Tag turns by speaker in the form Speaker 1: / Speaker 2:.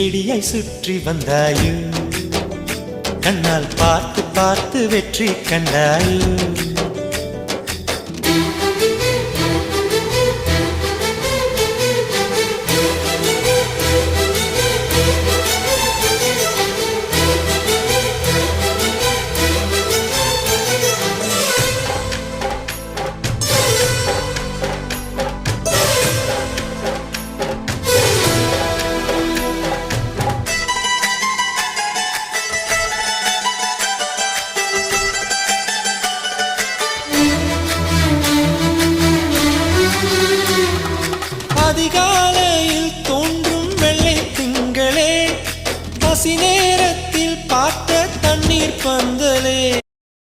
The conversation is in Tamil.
Speaker 1: செடியை சுற்றி வந்தாயோ கண்ணால் பார்த்து பார்த்து வெற்றி கண்டாயோ அதிகாலையில் தோன்றும் வெள்ளை திங்களே பசி நேரத்தில் பார்த்த தண்ணீர் பந்தலே